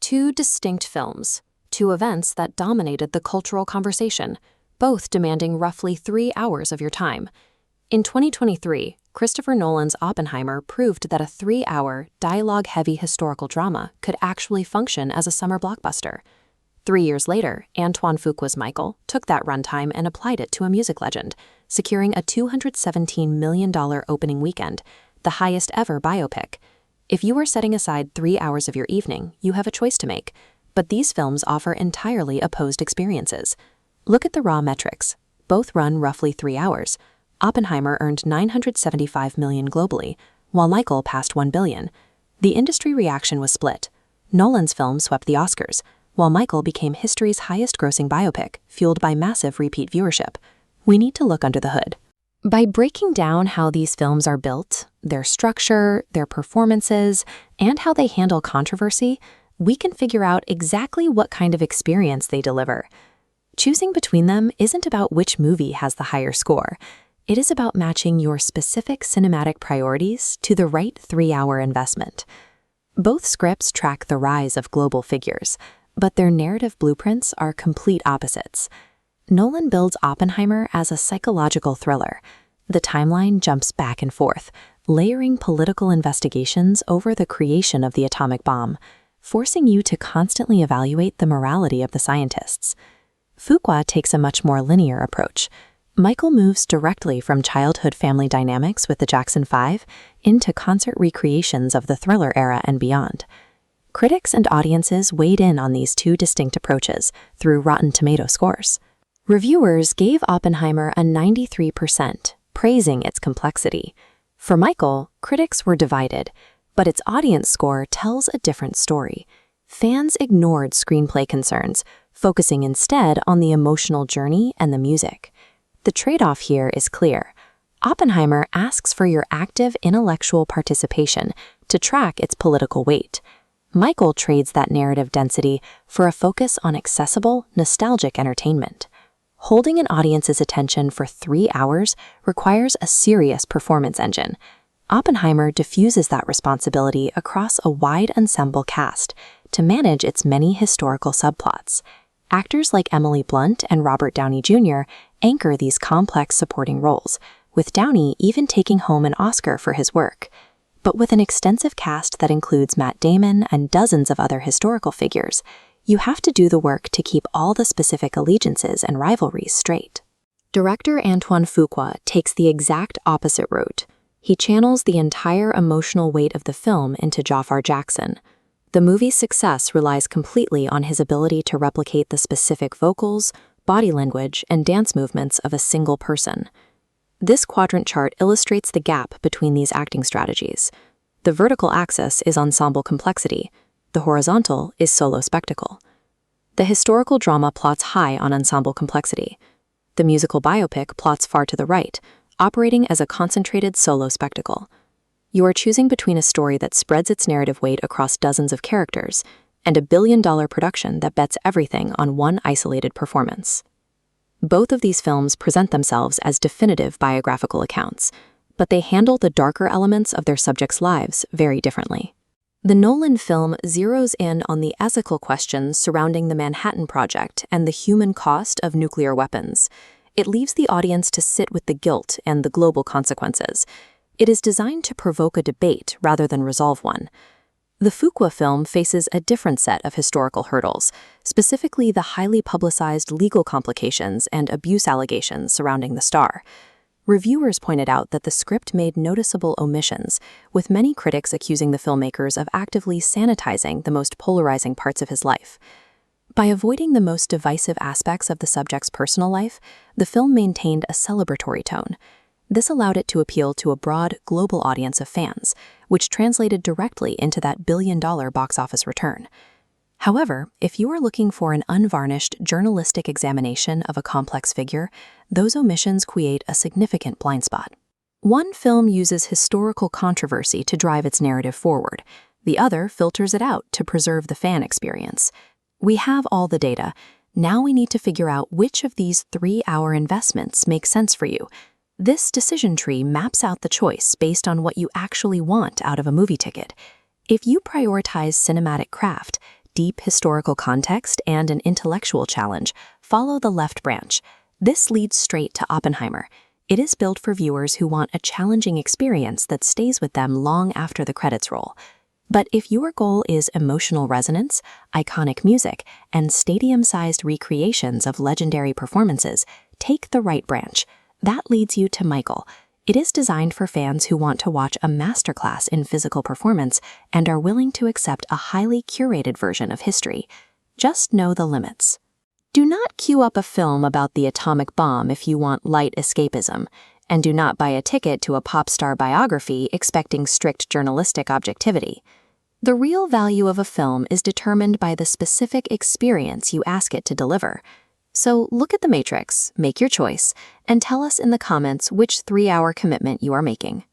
two distinct films, two events that dominated the cultural conversation, both demanding roughly 3 hours of your time. In 2023, Christopher Nolan's Oppenheimer proved that a 3-hour, dialogue-heavy historical drama could actually function as a summer blockbuster. 3 years later, Antoine Fuqua's Michael took that runtime and applied it to a music legend, securing a $217 million opening weekend, the highest ever biopic. If you are setting aside 3 hours of your evening, you have a choice to make, but these films offer entirely opposed experiences. Look at the raw metrics. Both run roughly 3 hours. Oppenheimer earned $975 million globally, while Michael passed $1 billion. The industry reaction was split. Nolan's film swept the Oscars, while Michael became history's highest-grossing biopic, fueled by massive repeat viewership. We need to look under the hood. By breaking down how these films are built, their structure, their performances, and how they handle controversy, we can figure out exactly what kind of experience they deliver. Choosing between them isn't about which movie has the higher score. It is about matching your specific cinematic priorities to the right 3-hour investment. Both scripts track the rise of global figures, but their narrative blueprints are complete opposites. Nolan builds Oppenheimer as a psychological thriller. The timeline jumps back and forth, layering political investigations over the creation of the atomic bomb, forcing you to constantly evaluate the morality of the scientists. Fuqua takes a much more linear approach. Michael moves directly from childhood family dynamics with the Jackson 5 into concert recreations of the thriller era and beyond. Critics and audiences weighed in on these two distinct approaches through Rotten Tomato scores. Reviewers gave Oppenheimer a 93%, praising its complexity. For Michael, critics were divided, but its audience score tells a different story. Fans ignored screenplay concerns, focusing instead on the emotional journey and the music. The trade-off here is clear. Oppenheimer asks for your active intellectual participation to track its political weight. Michael trades that narrative density for a focus on accessible, nostalgic entertainment. Holding an audience's attention for 3 hours requires a serious performance engine. Oppenheimer diffuses that responsibility across a wide ensemble cast to manage its many historical subplots. Actors like Emily Blunt and Robert Downey Jr. anchor these complex supporting roles, with Downey even taking home an Oscar for his work. But with an extensive cast that includes Matt Damon and dozens of other historical figures, you have to do the work to keep all the specific allegiances and rivalries straight. Director Antoine Fuqua takes the exact opposite route. He channels the entire emotional weight of the film into Jafar Jackson. The movie's success relies completely on his ability to replicate the specific vocals, body language, and dance movements of a single person. This quadrant chart illustrates the gap between these acting strategies. The vertical axis is ensemble complexity. The horizontal is solo spectacle. The historical drama plots high on ensemble complexity. The musical biopic plots far to the right, operating as a concentrated solo spectacle. You are choosing between a story that spreads its narrative weight across dozens of characters and a billion-dollar production that bets everything on one isolated performance. Both of these films present themselves as definitive biographical accounts, but they handle the darker elements of their subjects' lives very differently. The Nolan film zeroes in on the ethical questions surrounding the Manhattan Project and the human cost of nuclear weapons. It leaves the audience to sit with the guilt and the global consequences. It is designed to provoke a debate rather than resolve one. The Fuqua film faces a different set of historical hurdles, specifically the highly publicized legal complications and abuse allegations surrounding the star. Reviewers pointed out that the script made noticeable omissions, with many critics accusing the filmmakers of actively sanitizing the most polarizing parts of his life. By avoiding the most divisive aspects of the subject's personal life, the film maintained a celebratory tone. This allowed it to appeal to a broad, global audience of fans, which translated directly into that billion-dollar box office return. However, if you are looking for an unvarnished, journalistic examination of a complex figure, those omissions create a significant blind spot. One film uses historical controversy to drive its narrative forward. The other filters it out to preserve the fan experience. We have all the data. Now we need to figure out which of these 3-hour investments make sense for you. This decision tree maps out the choice based on what you actually want out of a movie ticket. If you prioritize cinematic craft, deep historical context and an intellectual challenge, follow the left branch. This leads straight to Oppenheimer. It is built for viewers who want a challenging experience that stays with them long after the credits roll. But if your goal is emotional resonance, iconic music, and stadium-sized recreations of legendary performances, take the right branch. That leads you to Michael. It is designed for fans who want to watch a masterclass in physical performance and are willing to accept a highly curated version of history. Just know the limits. Do not queue up a film about the atomic bomb if you want light escapism, and do not buy a ticket to a pop star biography expecting strict journalistic objectivity. The real value of a film is determined by the specific experience you ask it to deliver. So look at The Matrix, make your choice, and tell us in the comments which 3-hour commitment you are making.